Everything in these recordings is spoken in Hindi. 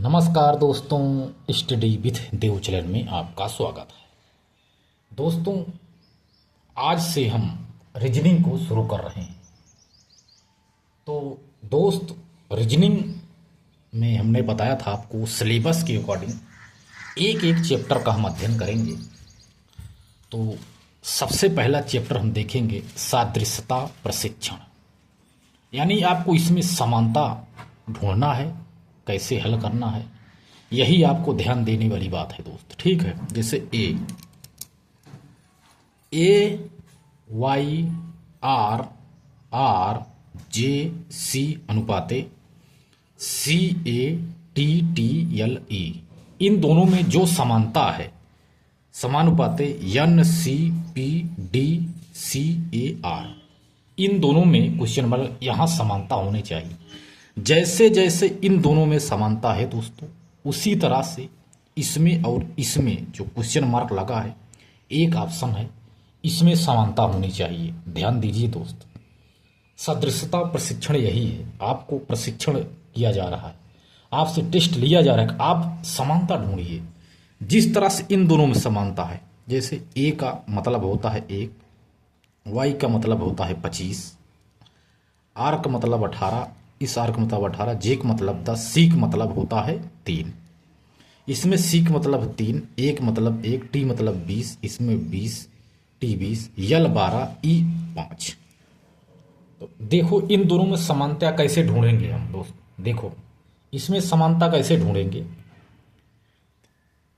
नमस्कार दोस्तों, स्टडी विथ देव चैनल में आपका स्वागत है। दोस्तों, आज से हम रीजनिंग को शुरू कर रहे हैं। तो दोस्त, रीजनिंग में हमने बताया था आपको सिलेबस के अकॉर्डिंग एक एक चैप्टर का हम अध्ययन करेंगे। तो सबसे पहला चैप्टर हम देखेंगे सादृश्यता प्रशिक्षण, यानी आपको इसमें समानता ढूंढना है, कैसे हल करना है, यही आपको ध्यान देने वाली बात है दोस्त। ठीक है, जैसे A Y R R J C अनुपाते C A T T L E, इन दोनों में जो समानता है समानुपाते N C P D C A R, इन दोनों में क्वेश्चन मार्क यहाँ समानता होनी चाहिए। जैसे जैसे इन दोनों में समानता है दोस्तों, उसी तरह से इसमें और इसमें जो क्वेश्चन मार्क लगा है, एक ऑप्शन है इसमें समानता होनी चाहिए। ध्यान दीजिए दोस्त, सदृशता प्रशिक्षण यही है। आपको प्रशिक्षण किया जा रहा है, आपसे टेस्ट लिया जा रहा है कि आप समानता ढूंढिए। जिस तरह से इन दोनों में समानता है, जैसे ए का मतलब होता है 1, वाई का मतलब होता है 25, आर का मतलब 18, इस आर का मतलब 18, जे का मतलब 10, सी का मतलब होता है 3। इसमें सी का मतलब 3, ए का मतलब 1, टी मतलब 20, इसमें 20, टी 20, यल 12, ई 5। तो देखो इन दोनों में समानता कैसे ढूंढेंगे हम दोस्त। देखो इसमें समानता कैसे ढूंढेंगे।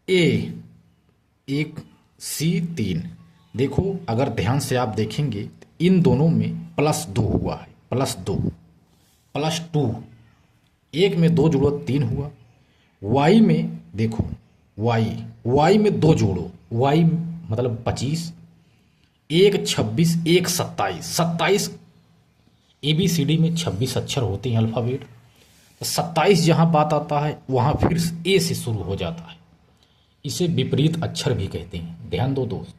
ए 1, सी 3। देखो अगर ध्यान से आप देखेंगे इन दोनों में +2 हुआ है, +2 +2, एक में 2 जोड़ो 3 हुआ। वाई में देखो, वाई में 2 जोड़ो, वाई मतलब 25, 1 26, 1 27, 27 ABCD में 26 अक्षर होते हैं अल्फ़ाबेट। तो 27 जहाँ बात आता है वहाँ फिर ए से शुरू हो जाता है, इसे विपरीत अक्षर भी कहते हैं। ध्यान दो दोस्त,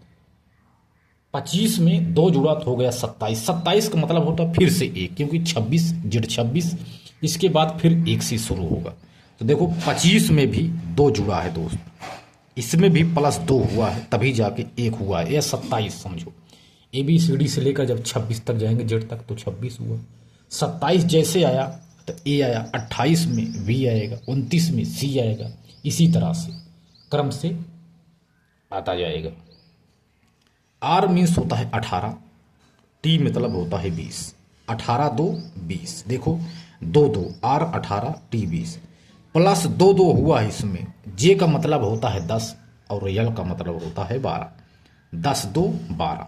25 में 2 जुड़ा तो हो गया 27, 27 का मतलब होता फिर से 1, क्योंकि 26 जेड 26, इसके बाद फिर 1 से शुरू होगा। तो देखो 25 में भी 2 जुड़ा है दोस्त, इसमें भी +2 हुआ है, तभी जाके 1 हुआ है। यह 27 समझो। ABCD से लेकर जब 26 तक जाएंगे, जेड तक, तो 26 हुआ। 27 जैसे आया तो ए आया, 28 में बी आएगा, 29 में सी आएगा, इसी तरह से क्रम से आता जाएगा। आर मीन्स होता है 18, टी मतलब होता है 20, 18 2 20। देखो 2 2, आर 18 टी 20, +2 2 हुआ है इसमें। जे का मतलब होता है 10 और यल का मतलब होता है 12, 10 2 12।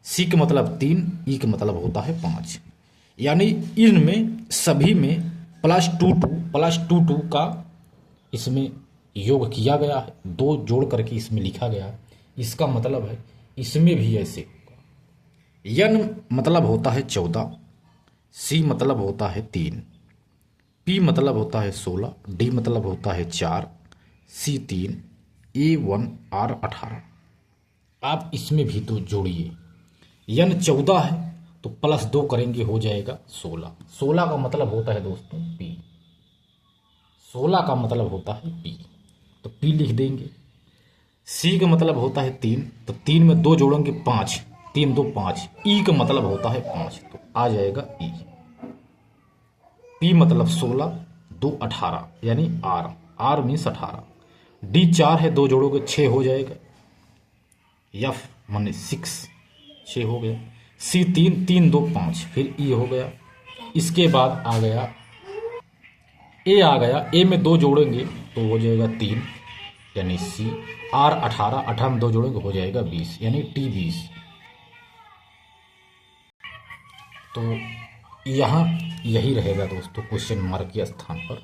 सी का मतलब 3, ई का मतलब होता है 5। यानी इनमें सभी में +2 2 का इसमें योग किया गया है, 2 जोड़ करके इसमें लिखा गया है। इसका मतलब है इसमें भी ऐसे होगा। एन मतलब होता है 14, सी मतलब होता है 3, पी मतलब होता है 16, डी मतलब होता है 4, सी 3, ए 1, आर 18। आप इसमें भी तो जोड़िए, एन 14 है तो +2 करेंगे हो जाएगा 16। 16 का मतलब होता है दोस्तों पी, 16 का मतलब होता है पी, तो पी लिख देंगे। सी का मतलब होता है 3, तो 3 में 2 जोड़ेंगे 5, 3 2 5। ई का मतलब होता है 5, तो आ जाएगा ई। पी मतलब 16, 2 18, यानी आर, आर मीन्स 18। डी 4 है, 2 जोड़ोगे 6 हो जाएगा। एफ माने 6, 6 हो गया। सी 3, 3 2 5, फिर ई हो गया। इसके बाद आ गया ए, आ गया ए में 2 जोड़ेंगे तो हो जाएगा 3, यानी सी। आर 18, 18 में 2 जोड़ेंगे हो जाएगा 20, यानी टी 20। तो यहाँ यही रहेगा दोस्तों क्वेश्चन मार्क के स्थान पर,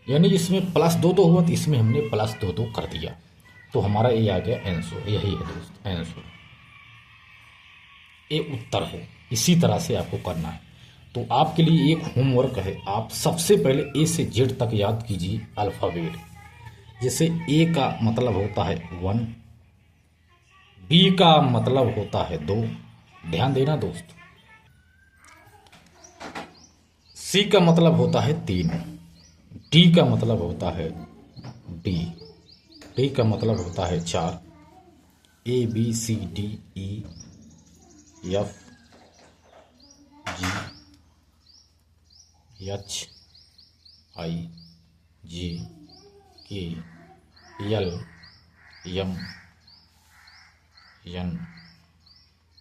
यानी इसमें +2 2 हुआ तो इसमें हमने +2 2 कर दिया, तो हमारा ये आ गया आंसर। यही है दोस्त आंसर, ये उत्तर है। इसी तरह से आपको करना है। तो आपके लिए एक होमवर्क है, आप सबसे पहले ए से जेड तक याद कीजिए अल्फ़ाबेट। जैसे ए का मतलब होता है 1, बी का मतलब होता है 2, ध्यान देना दोस्त। सी का मतलब होता है 3, टी का मतलब होता है डी, टी का मतलब होता है 4, A B C D E F G H I J K L M N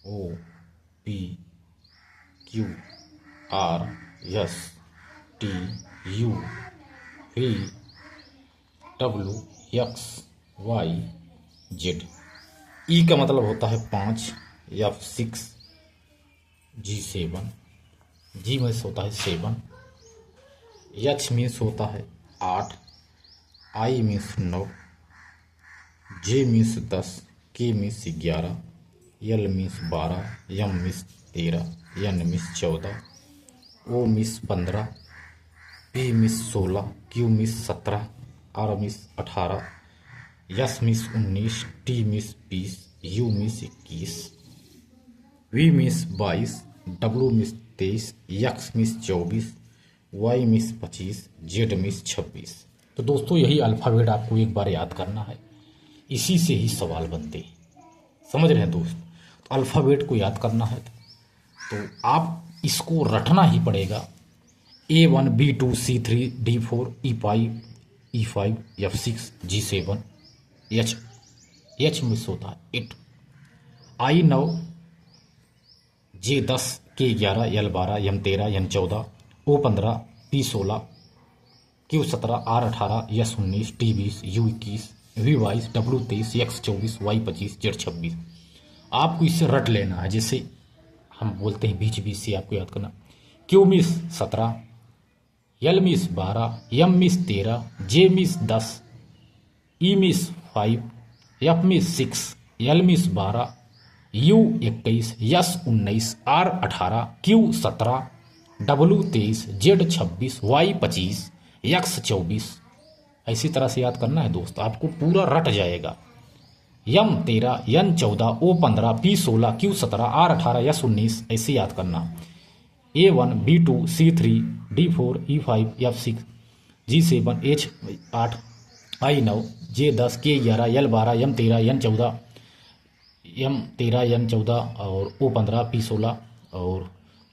O P Q R S T U V W X Y Z. E का मतलब होता है 5, एफ 6, जी 7, जी मीन्स होता है 7, एच मीन्स होता है 8, I means 9, J means 10, K means 11, L means 12, M means 13, N means 14, O means 15, P means 16, Q means 17, R means 18, S means 19, T means 20, U means 21, V means 22, W means 23, X means 24, Y means 25, Z means 26। तो दोस्तों यही अल्फ़ाबेट आपको एक बार याद करना है, इसी से ही सवाल बनते हैं, समझ रहे हैं दोस्त। तो अल्फ़ाबेट को याद करना है तो आप इसको रटना ही पड़ेगा। A1 B2 C3 D4 E5 E5 F6 G7 H, H miss होता है 8, I9 J10 K11 L12 M13 N14 O15 P16 Q17 R18 S19 T20 U21 V22 W23 X24 Y25 Z26। आपको इससे रट लेना है, जैसे हम बोलते हैं बीच बीच से आपको याद करना। Q मिस 17, एल मिस 12, एम मिस 13, जे मिस 10, ई मिस 5, एफ मिस 6, एल मिस 12, U 21, S 19, R 18, Q 17, W 23, Z 26, Y 25, X 24। ऐसी तरह से याद करना है दोस्त, आपको पूरा रट जाएगा। M 13, N 14, O 15, P 16, Q 17, R 18, S 19, ऐसे याद करना। A1 B2 C3 D4 E5 F6 G7 H8 I9 J10 K11 L12 M13 N14 M13 N14 और O15 P16 और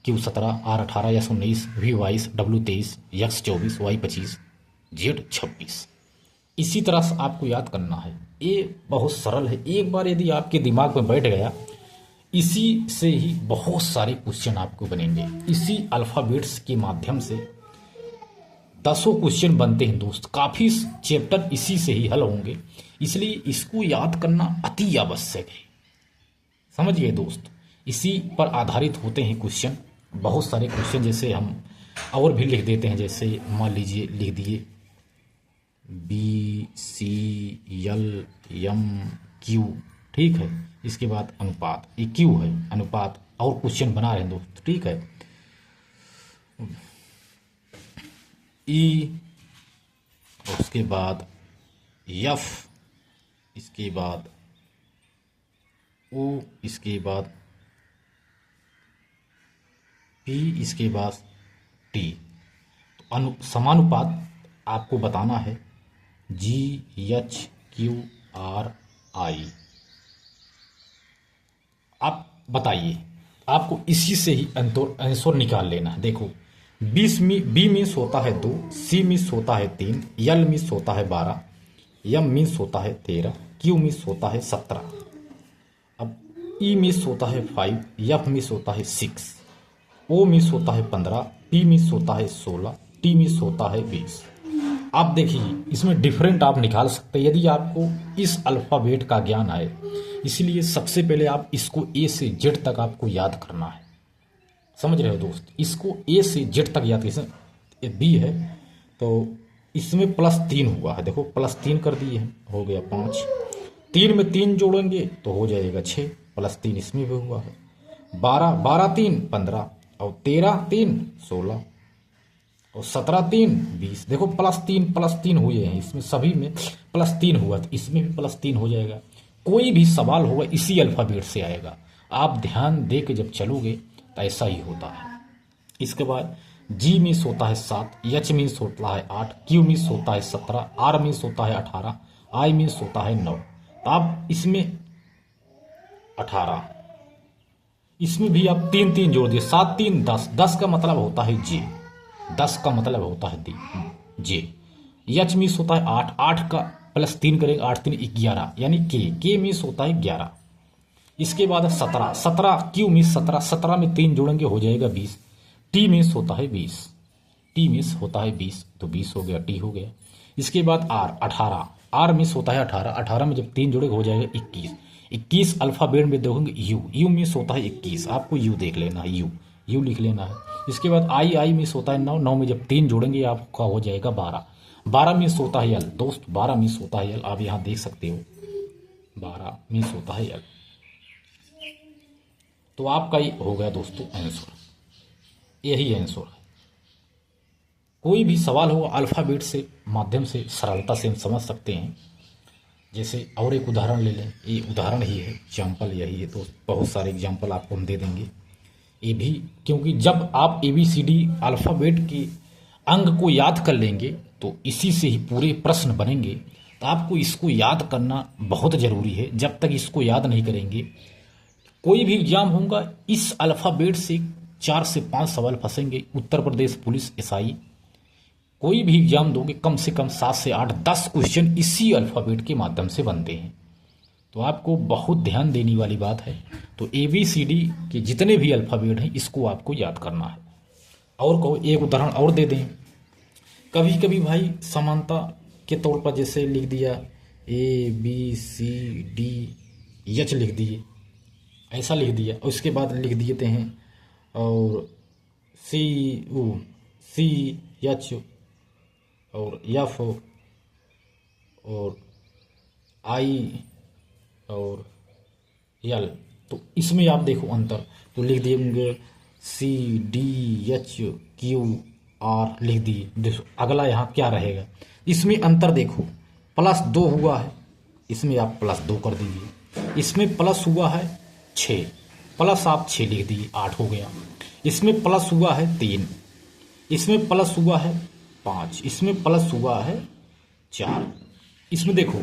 Q17 R18 S19 V22 W23 X24 Y25 Z26। इसी तरह से आपको याद करना है, ये बहुत सरल है। एक बार यदि आपके दिमाग में बैठ गया, इसी से ही बहुत सारे क्वेश्चन आपको बनेंगे। इसी अल्फ़ाबेट्स के माध्यम से दसों क्वेश्चन बनते हैं दोस्त, काफ़ी चैप्टर इसी से ही हल होंगे, इसलिए इसको याद करना अति आवश्यक है। समझिए दोस्त, इसी पर आधारित होते हैं क्वेश्चन, बहुत सारे क्वेश्चन। जैसे हम और भी लिख देते हैं, जैसे मान लीजिए लिख दिए BCLM, ठीक है। इसके बाद अनुपात, ये क्यू है अनुपात, और क्वेश्चन बना रहे हैं दोस्त, ठीक है। ई, उसके बाद एफ, इसके बाद ओ, इसके बाद पी, इसके बाद टी। तो समानुपात आपको बताना है GHQRI। आप बताइए, आपको इसी से ही आंसर निकाल लेना है। देखो, बी मीन्स होता है 2, सी मीन्स होता है 3, एल मीन्स होता है 12, एम मीन्स होता है 13, क्यू मीन्स होता है 17, अब ई मीन्स होता है 5, एफ मीन्स होता है 6, ओ मीन्स होता है 15, पी मीन्स होता है 16, टी मीन्स होता है 20। आप देखिए, इसमें डिफरेंट आप निकाल सकते हैं यदि आपको इस अल्फ़ाबेट का ज्ञान आए। इसलिए सबसे पहले आप इसको ए से जेड तक आपको याद करना है, समझ रहे हो दोस्त। इसको ए से जेड तक याद, जैसे बी है तो इसमें +3 हुआ है, देखो +3 कर दिए हैं, हो गया 5। 3 में 3 जोड़ेंगे तो हो जाएगा 6, +3 इसमें भी हुआ है। 12 3 15 और 13 3 16 और 17 3 20। देखो +3 हुए हैं, इसमें सभी में +3 हुआ, तो इसमें भी +3 हो जाएगा। कोई भी सवाल होगा इसी अल्फ़ाबेट से आएगा, आप ध्यान दे के जब चलोगे तो ऐसा ही होता है। इसके बाद जी मीन्स होता है 7, एच मीन्स होता है 8, क्यू मीन्स होता है 17, आर मीन्स होता है 18, आई मीन्स होता है 9। तो आप इसमें 18, इसमें भी आप 3 3 जोड़ दिए, 7 3 10, 10 का मतलब होता है जे, 10 का मतलब होता है जे। एच मीन्स होता है 8, 8 का प्लस 3 करेंगे, 8 3 11, यानी के मीन्स होता है 11। इसके बाद 17, 17 क्यू मीन्स 17, 17 में 3 जोड़ेंगे हो जाएगा 20, टी मीन्स होता है 20, टी मीन्स होता है 20, तो 20 हो गया, टी हो गया। इसके बाद आर 18, आर मीन्स होता है 18, 18 में जब 3 जोड़ेगा हो जाएगा 21, 21 अल्फाबेट में देखोगे यू, यू मीन्स होता है 21, आपको यू देख लेना है, यू यू लिख लेना है। इसके बाद आई, आई मीन्स होता है 9, 9 में जब 3 जोड़ेंगे आपका हो जाएगा 12, 12 मीन्स होता है एल, दोस्त 12 मीन्स होता है एल, आप यहाँ देख सकते हो 12 मीन्स होता है एल। तो आपका ये हो गया दोस्तों आंसर, यही आंसर है। कोई भी सवाल हो अल्फ़ाबेट से माध्यम से सरलता से हम समझ सकते हैं। जैसे और एक उदाहरण ले लें, ये उदाहरण ही है, एग्जाम्पल यही है, तो बहुत सारे एग्जाम्पल आपको हम दे देंगे। ये भी क्योंकि जब आप ABCD अल्फ़ाबेट के अंग को याद कर लेंगे तो इसी से ही पूरे प्रश्न बनेंगे। तो आपको इसको याद करना बहुत ज़रूरी है। जब तक इसको याद नहीं करेंगे, कोई भी एग्जाम होगा इस अल्फ़ाबेट से 4 से 5 सवाल फंसेंगे। उत्तर प्रदेश पुलिस SI कोई भी एग्जाम दोगे कम से कम 7 से 8 10 क्वेश्चन इसी अल्फ़ाबेट के माध्यम से बनते हैं। तो आपको बहुत ध्यान देने वाली बात है। तो ABCD के जितने भी अल्फ़ाबेट हैं इसको आपको याद करना है। और कहो एक उदाहरण और दे दें, कभी कभी भाई समानता के तौर पर जैसे लिख दिया ABCD, एच लिख दिए, ऐसा लिख दिया, और उसके बाद लिख देते हैं और CH और F और I और L। तो इसमें आप देखो अंतर, तो लिख देंगे CDHQR लिख दिए। देखो अगला यहाँ क्या रहेगा, इसमें अंतर देखो, +2 हुआ है, इसमें आप +2 कर दीजिए। इसमें प्लस हुआ है 6, प्लस आप 6 लिख दिए, 8 हो गया। इसमें प्लस हुआ है 3, इसमें प्लस हुआ है 5, इसमें प्लस हुआ है 4। इसमें देखो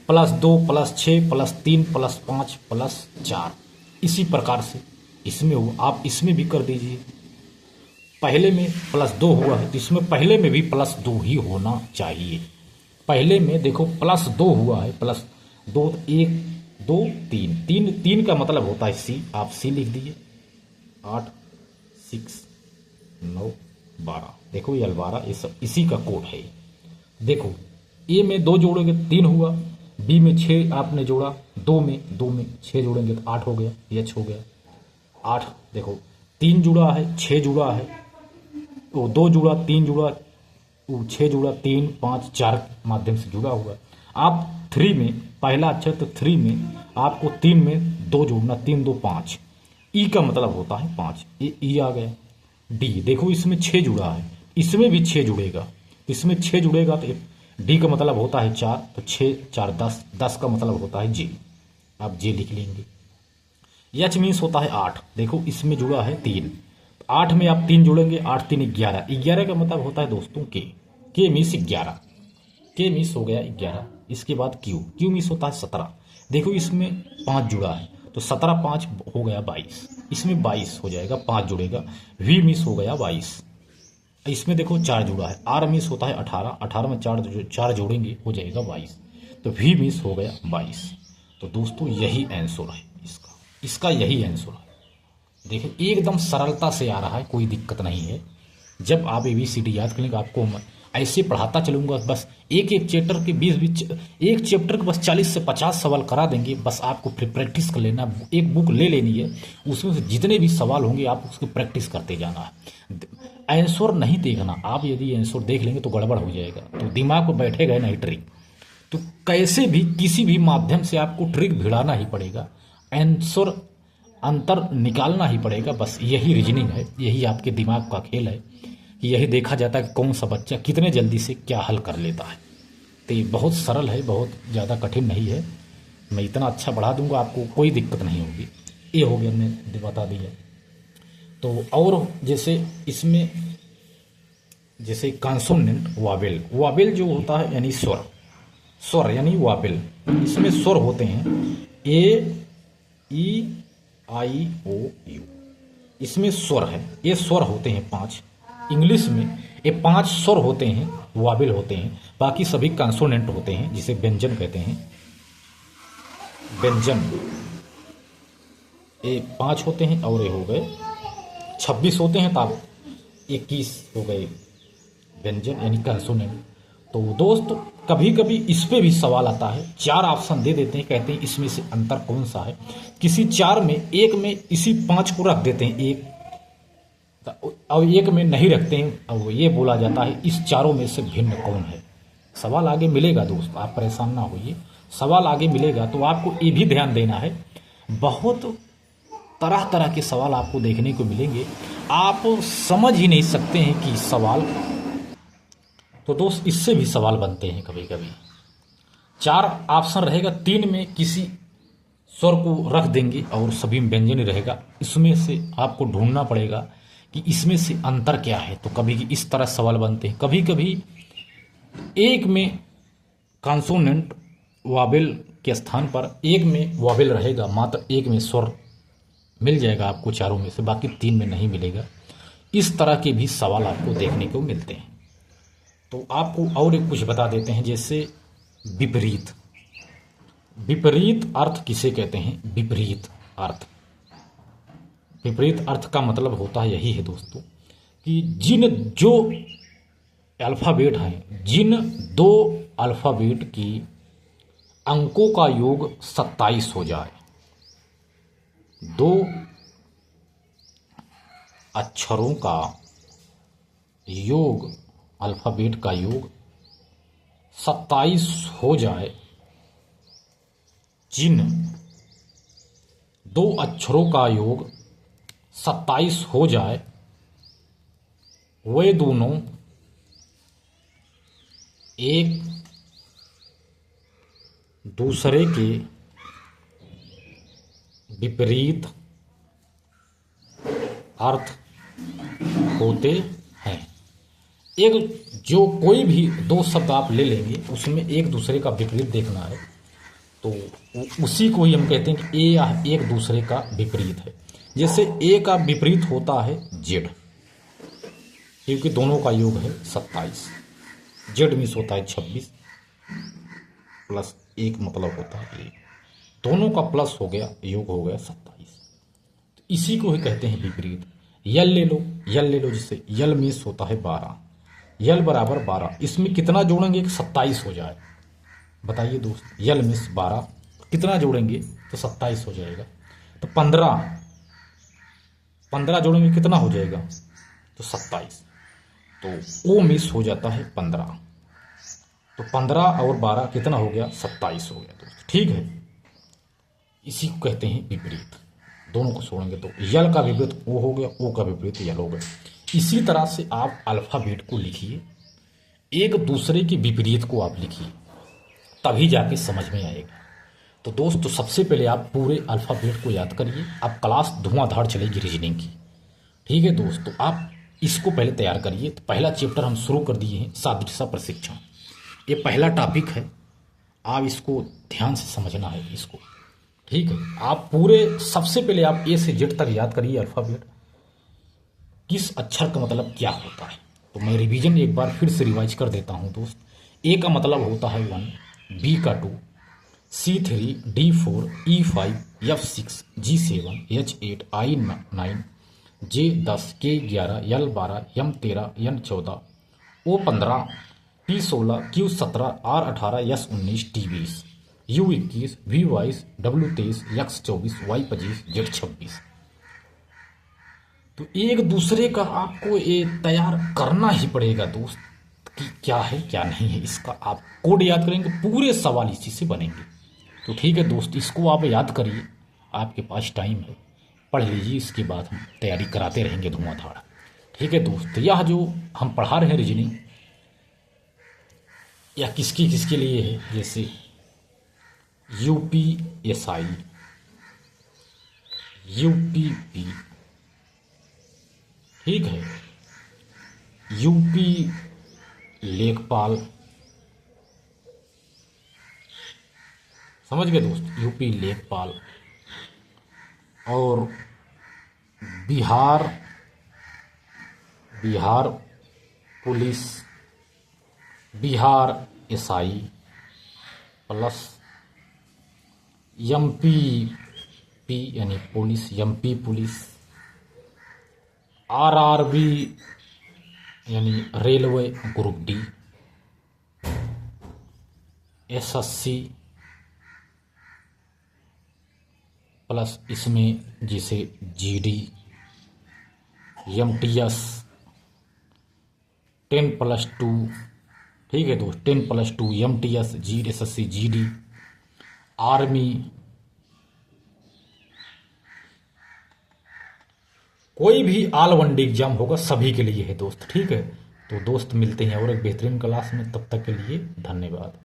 +2 +6 +3 +5 +4, इसी प्रकार से इसमें हो, आप इसमें भी कर दीजिए। पहले में +2 हुआ है तो इसमें पहले में भी +2 ही होना चाहिए। पहले में देखो +2 हुआ है, +2 1 2 3 3 3 का मतलब होता है C, आप C लिख दिए। 8 6 9 12, देखो ये 12 ये सब इसी का कोड है। देखो A में 2 जोड़ोगे 3 हुआ, B में 6 आपने जोड़ा, 2 में 6 जोड़ेंगे तो 8 हो गया, H हो गया 8। देखो 3 जुड़ा है 6 जुड़ा है, वो 2 जुड़ा 3 जुड़ा, वो 6 जुड़ा 3 5 4 माध्यम से जुड़ा हुआ। आप 3 में पहला अक्षर तो 3 में आपको 3 में 2 जोड़ना, 3 2 5, ई का मतलब होता है 5, ये ई आ गया। डी देखो इसमें 6 जुड़ा है, इसमें भी 6 जुड़ेगा, इसमें 6 जुड़ेगा तो डी का मतलब होता है 4, तो 6 4 10, 10 का मतलब होता है जे, आप जे लिख लेंगे। एच मीन्स होता है 8, देखो इसमें जुड़ा है 3, 8 में आप 3 जोड़ेंगे, 8 3 11, 11 का मतलब होता है दोस्तों के मीन्स 11, के मीन्स हो गया 11। इसके बाद क्यू, क्यू मीन्स होता है 17, देखो इसमें 5 जुड़ा है तो 17 5 हो गया 22, इसमें 22 हो जाएगा, 5 जुड़ेगा। वी मीन्स हो गया 22, इसमें देखो 4 जुड़ा है। आर मीन्स होता है 18, 18 में 4 जोड़ेंगे हो जाएगा 22, तो वी मीन्स हो गया 22। तो दोस्तों यही आंसर है इसका यही आंसर है। देखिए एकदम सरलता से आ रहा है, कोई दिक्कत नहीं है। जब आप ABCD याद करेंगे, आपको मैं ऐसे पढ़ाता चलूँगा, बस एक एक चैप्टर के 20 एक चैप्टर के बस 40 से 50 सवाल करा देंगे। बस आपको फिर प्रैक्टिस कर लेना, एक बुक ले लेनी है, उसमें से जितने भी सवाल होंगे आप उसकी प्रैक्टिस करते जाना है। आंसर नहीं देखना, आप यदि आंसर देख लेंगे तो गड़बड़ हो जाएगा, तो दिमाग को बैठेगा नहीं ट्रिक। तो कैसे भी किसी भी माध्यम से आपको ट्रिक भिड़ाना ही पड़ेगा, आंसर अंतर निकालना ही पड़ेगा। बस यही रीजनिंग है, यही आपके दिमाग का खेल है कि यही देखा जाता है कि कौन सा बच्चा कितने जल्दी से क्या हल कर लेता है। तो ये बहुत सरल है, बहुत ज़्यादा कठिन नहीं है। मैं इतना अच्छा बढ़ा दूंगा, आपको कोई दिक्कत नहीं होगी। ये हो गया, मैंने बता दिया। तो और जैसे इसमें जैसे कॉन्सोनेंट वावेल, वावेल जो होता है यानी स्वर, स्वर यानी वावेल, इसमें स्वर होते हैं ए ई आई ओ यू, इसमें स्वर है, ये स्वर होते हैं 5। इंग्लिश में ये 5 स्वर होते हैं, वावेल होते हैं, बाकी सभी कॉन्सोनेंट होते हैं जिसे व्यंजन कहते हैं। व्यंजन ये 5 होते हैं और ये हो गए 26 होते हैं, तब 21 हो गए व्यंजन यानी कंसोनेंट। तो दोस्त कभी कभी इस पे भी सवाल आता है, 4 ऑप्शन दे देते हैं, कहते हैं इसमें से अंतर कौन सा है, किसी 4 में एक में इसी 5 को रख देते हैं एक, और एक में नहीं रखते हैं, और ये बोला जाता है इस चारों में से भिन्न कौन है। सवाल आगे मिलेगा दोस्त, आप परेशान ना होइए, सवाल आगे मिलेगा। तो आपको ये भी ध्यान देना है, बहुत तरह तरह के सवाल आपको देखने को मिलेंगे, आप समझ ही नहीं सकते हैं कि सवाल। तो दोस्त इससे भी सवाल बनते हैं कभी कभी। 4 ऑप्शन रहेगा, 3 में किसी स्वर को रख देंगे और सभी में व्यंजन रहेगा, इसमें से आपको ढूंढना पड़ेगा कि इसमें से अंतर क्या है। तो कभी इस तरह सवाल बनते हैं, कभी कभी एक में कॉन्सोनेंट वावेल के स्थान पर एक में वावेल रहेगा, मात्र एक में स्वर मिल जाएगा आपको चारों में से, बाकी 3 में नहीं मिलेगा। इस तरह के भी सवाल आपको देखने को मिलते हैं। तो आपको और एक कुछ बता देते हैं, जैसे विपरीत। विपरीत अर्थ किसे कहते हैं? विपरीत अर्थ, विपरीत अर्थ का मतलब होता है यही है दोस्तों कि जो अल्फ़ाबेट हैं, जिन 2 अल्फ़ाबेट की अंकों का योग 27 हो जाए, 2 अक्षरों का योग, अल्फ़ाबेट का योग 27 हो जाए, जिन 2 अक्षरों का योग 27 हो जाए, वे दोनों एक दूसरे के विपरीत अर्थ होते हैं। एक जो कोई भी 2 शब्द आप ले लेंगे, उसमें एक दूसरे का विपरीत देखना है, तो उसी को ही हम कहते हैं कि ए या एक दूसरे का विपरीत है। जैसे ए का विपरीत होता है जेड, क्योंकि दोनों का योग है 27, जेड मीन्स होता है 26 प्लस 1 मतलब होता है 1, दोनों का प्लस हो गया, योग हो गया 27। तो इसी को ही कहते हैं विपरीत। यल ले लो, यल ले लो, जिससे यल मीन्स होता है 12, यल बराबर 12, इसमें कितना जोड़ेंगे कि 27 हो जाए? बताइए दोस्त, यल मीन्स 12, कितना जोड़ेंगे तो 27 हो जाएगा? तो 15 जोड़ेंगे कितना हो जाएगा? तो 27। तो ओ मिस हो जाता है 15, तो 15 और 12 कितना हो गया? 27 हो गया दोस्त, ठीक है। इसी को कहते हैं विपरीत। दोनों को छोड़ेंगे तो यल का विपरीत ओ हो गया, ओ का विपरीत यल हो गया। इसी तरह से आप अल्फ़ाबेट को लिखिए, एक दूसरे के विपरीत को आप लिखिए, तभी जाके समझ में आएगा। तो दोस्त, तो सबसे पहले आप पूरे अल्फ़ाबेट को याद करिए, आप क्लास धुआंधार चलेगी रीजनिंग की, ठीक है दोस्त। तो आप इसको पहले तैयार करिए। तो पहला चैप्टर हम शुरू कर दिए हैं, सादृश्य प्रशिक्षण। ये पहला टॉपिक है, आप इसको ध्यान से समझना है इसको, ठीक है। आप पूरे सबसे पहले आप ए से जेड तक याद करिए अल्फ़ाबेट, किस अक्षर का मतलब क्या होता है। तो मैं रिवीजन एक बार फिर से रिवाइज कर देता हूँ दोस्त। ए का मतलब होता है 1, बी का 2, C3, D4, E5, F6, G7, H8, I9, J10, K11, L12, M13, N14, O15, P16, Q17, R18, S19, T20, U21, V22, W23, X24, Y25, Z26। तो एक दूसरे का आपको ये तैयार करना ही पड़ेगा दोस्त कि क्या है क्या नहीं है, इसका आप कोड याद करेंगे, पूरे सवाल इसी से बनेंगे। तो ठीक है दोस्त, इसको आप याद करिए, आपके पास टाइम है, पढ़ लीजिए, इसके बाद हम तैयारी कराते रहेंगे धुआंधार, ठीक है दोस्त। यह जो हम पढ़ा रहे हैं रीजनिंग, यह किसकी किसके लिए है? जैसे UPSI, UPP, ठीक है, यूपी लेखपाल, समझ गए दोस्त, यूपी लेखपाल। और Bihar Bihar police, Bihar SI plus MP P यानी पुलिस, एमपी पुलिस, आरआरबी यानी railway group D, SSC plus इसमें जैसे जीडी, एमटीएस 10+2, ठीक है दोस्त, 10+2 एमटीएस, जी एसएससी, जीडी, आर्मी, कोई भी ऑल वनडे एग्जाम होगा सभी के लिए है दोस्त, ठीक है। तो दोस्त मिलते हैं और एक बेहतरीन क्लास में, तब तक के लिए धन्यवाद।